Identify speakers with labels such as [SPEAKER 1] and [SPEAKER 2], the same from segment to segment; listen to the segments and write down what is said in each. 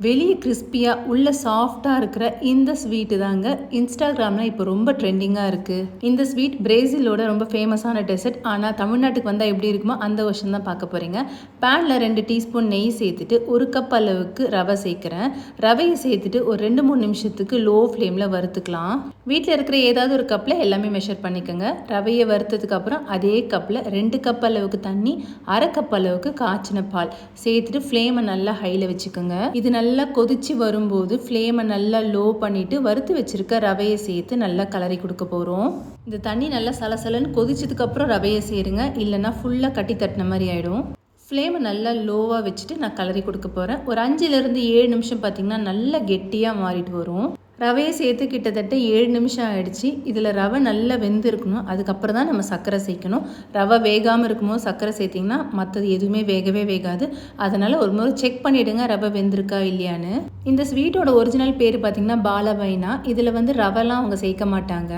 [SPEAKER 1] வெளியே கிறிஸ்பியாக உள்ள சாஃப்டாக இருக்கிற இந்த ஸ்வீட்டு தாங்க இன்ஸ்டாகிராமில் இப்போ ரொம்ப ட்ரெண்டிங்காக இருக்குது. இந்த ஸ்வீட் பிரேசிலோட ரொம்ப ஃபேமஸான டெசர்ட். ஆனால் தமிழ்நாட்டுக்கு வந்தால் எப்படி இருக்குமோ அந்த வருஷம் தான் பார்க்க போகிறீங்க. பேனில் 2 டீஸ்பூன் நெய் சேர்த்துட்டு 1 கப் அளவுக்கு ரவை சேர்க்குறேன். ரவையை சேர்த்துட்டு ஒரு 2-3 நிமிஷத்துக்கு லோ ஃப்ளேமில் வறுத்துக்கலாம். வீட்டில் இருக்கிற ஏதாவது ஒரு கப்பில் எல்லாமே மெஷர் பண்ணிக்கோங்க. ரவையை வறுத்ததுக்கப்புறம் அதே கப்பில் 2 கப் அளவுக்கு தண்ணி, 1/2 கப் அளவுக்கு காய்ச்சின பால் சேர்த்துட்டு ஃப்ளேமை நல்லா ஹையில் வச்சுக்கோங்க. இது நல்லா கொதிச்சு வரும்போது ஃப்ளேமை நல்லா லோ பண்ணிவிட்டு வறுத்து வச்சுருக்க ரவையை சேர்த்து நல்லா கலரி கொடுக்க போகிறோம். இந்த தண்ணி நல்லா சலசலன்னு கொதிச்சதுக்கப்புறம் ரவையை சேருங்க, இல்லைன்னா ஃபுல்லாக கட்டி தட்டின மாதிரி ஆகிடும். ஃப்ளேமை நல்லா லோவாக வச்சுட்டு நான் கலரி கொடுக்க போகிறேன். ஒரு 5-7 நிமிஷம் பார்த்திங்கன்னா நல்லா கெட்டியாக மாறிட்டு வரும். ரவையை சேர்த்து கிட்டத்தட்ட 7 நிமிஷம் ஆகிடுச்சு. இதில் ரவை நல்லா வெந்திருக்கணும். அதுக்கப்புறம் தான் நம்ம சர்க்கரை சேர்க்கணும். ரவை வேகாமல் இருக்கும்போது சர்க்கரை சேர்த்திங்கன்னா மற்றது எதுவுமே வேகவே வேகாது. அதனால் ஒரு முறை செக் பண்ணிவிடுங்க ரவை வெந்திருக்கா இல்லையான்னு. இந்த ஸ்வீட்டோட ஒரிஜினல் பேர் பார்த்திங்கன்னா பாலவைனா. இதில் ரவைலாம் அவங்க சேர்க்க மாட்டாங்க.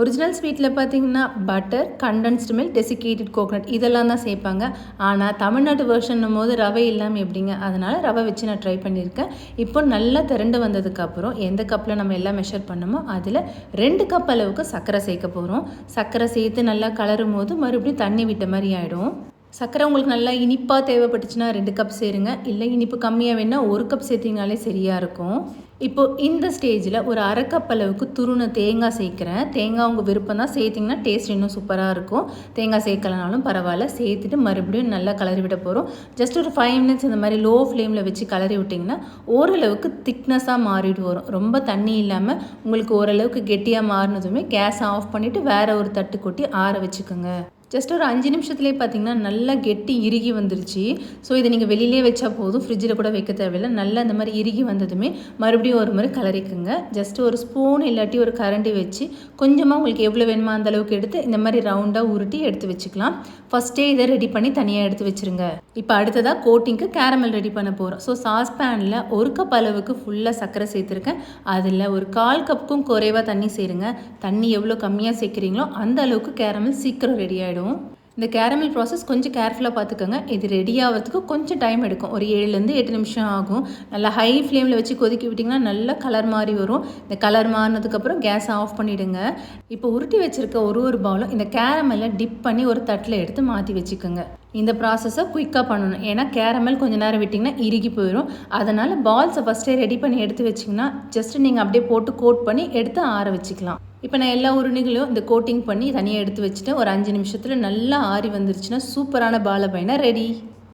[SPEAKER 1] ஒரிஜினல் ஸ்வீட்டில் பார்த்திங்கன்னா butter, condensed milk, desiccated coconut இதெல்லாம் தான் சேர்ப்பாங்க. ஆனால் தமிழ்நாட்டு வெர்ஷன்னும் போது ரவை இல்லாமல் எப்படிங்க? அதனால் ரவை வச்சு நான் ட்ரை பண்ணியிருக்கேன். இப்போ நல்லா திரண்டு வந்ததுக்கப்புறம் எந்த கப்பில் நம்ம எல்லாம் மெஷர் பண்ணோமோ அதில் 2 கப் அளவுக்கு சர்க்கரை சேர்க்க போகிறோம். சர்க்கரை சேர்த்து நல்லா கலரும் போது மறுபடியும் தண்ணி விட்ட மாதிரி ஆகிடும். சர்க்கரை உங்களுக்கு நல்லா இனிப்பாக தேவைப்பட்டுச்சுன்னா 2 கப் சேருங்க. இல்லை இனிப்பு கம்மியாக வேணால் 1 கப் சேர்த்திங்கனாலே சரியாக இருக்கும். இப்போது இந்த ஸ்டேஜில் ஒரு 1/2 கப் அளவுக்கு துருண தேங்காய் சேர்க்குறேன். தேங்காய் உங்கள் விருப்பம் தான், சேர்த்திங்கன்னா டேஸ்ட் இன்னும் சூப்பராக இருக்கும். தேங்காய் சேர்க்கலனாலும் பரவாயில்ல. சேர்த்துட்டு மறுபடியும் நல்லா கலரி விட போகிறோம். ஜஸ்ட் ஒரு 5 மினிட்ஸ் இந்த மாதிரி லோ ஃப்ளேமில் வச்சு கலரி விட்டிங்கன்னா ஓரளவுக்கு திக்னஸாக மாறிட்டு வரும். ரொம்ப தண்ணி இல்லாமல் உங்களுக்கு ஓரளவுக்கு கெட்டியாக மாறினதுமே கேஸை ஆஃப் பண்ணிவிட்டு வேறு ஒரு தட்டு கொட்டி ஆற வச்சுக்கோங்க. ஜஸ்ட் ஒரு 5 நிமிஷத்துலேயே பார்த்திங்கன்னா நல்லா கெட்டி இறுகி வந்துருச்சு. ஸோ இதை நீங்கள் வெளியிலே வச்சா போதும், ஃப்ரிட்ஜில் கூட வைக்க தேவையில்லை. நல்லா இந்த மாதிரி இறுகி வந்ததுமே மறுபடியும் ஒரு முறை கலரிக்குங்க. ஜஸ்ட் ஒரு ஸ்பூன் இல்லாட்டி ஒரு கரண்டி வச்சு கொஞ்சமாக உங்களுக்கு எவ்வளோ வேணுமோ அந்த அளவுக்கு எடுத்து இந்த மாதிரி ரவுண்டாக உருட்டி எடுத்து வச்சுக்கலாம். ஃபஸ்ட்டே இதை ரெடி பண்ணி தனியாக எடுத்து வச்சுருங்க. இப்போ அடுத்ததாக கோட்டிங்க்கு கேரமல் ரெடி பண்ண போகிறோம். ஸோ சாஸ் பேனில் 1 கப் அளவுக்கு ஃபுல்லாக சர்க்கரை சேர்த்துருக்கேன். அதில் ஒரு 1/4 கப்புக்கும் குறைவாக தண்ணி சேருங்க. தண்ணி எவ்வளோ கம்மியாக சேர்க்குறீங்களோ அந்த அளவுக்கு கேரமல் சீக்கிரம் ரெடி ஆகிடும். இந்த கேரமல் ப்ராசஸ் கொஞ்சம் கேர்ஃபுல்லாக பார்த்துக்கோங்க. இது ரெடி ஆகிறதுக்கு கொஞ்சம் டைம் எடுக்கும். ஒரு 7-8 நிமிஷம் ஆகும். நல்லா ஹை ஃப்ளேமில் வச்சு கொதிக்க விட்டிங்கன்னா நல்லா கலர் மாறி வரும். இந்த கலர் மாறினதுக்கப்புறம் கேஸை ஆஃப் பண்ணிவிடுங்க. இப்போ உருட்டி வச்சுருக்க ஒரு பவுலும் இந்த கேரமலை டிப் பண்ணி ஒரு தட்டில் எடுத்து மாற்றி வச்சுக்கோங்க. இந்த ப்ராசஸை குயிக்காக பண்ணணும். ஏன்னா கேரமல் கொஞ்சம் நேரம் விட்டிங்கன்னா இறுகி போயிடும். அதனால் பால்ஸை ஃபஸ்ட்டே ரெடி பண்ணி எடுத்து வச்சிங்கன்னா ஜஸ்ட்டு நீங்கள் அப்படியே போட்டு கோட் பண்ணி எடுத்து ஆற வச்சுக்கலாம். இப்போ நான் எல்லா உருண்டைகளையும் இந்த கோட்டிங் பண்ணி தனியாக எடுத்து வச்சுட்டேன். ஒரு 5 நிமிஷத்தில் நல்லா ஆறி வந்துருச்சுன்னா சூப்பரான பாலபைனா ரெடி.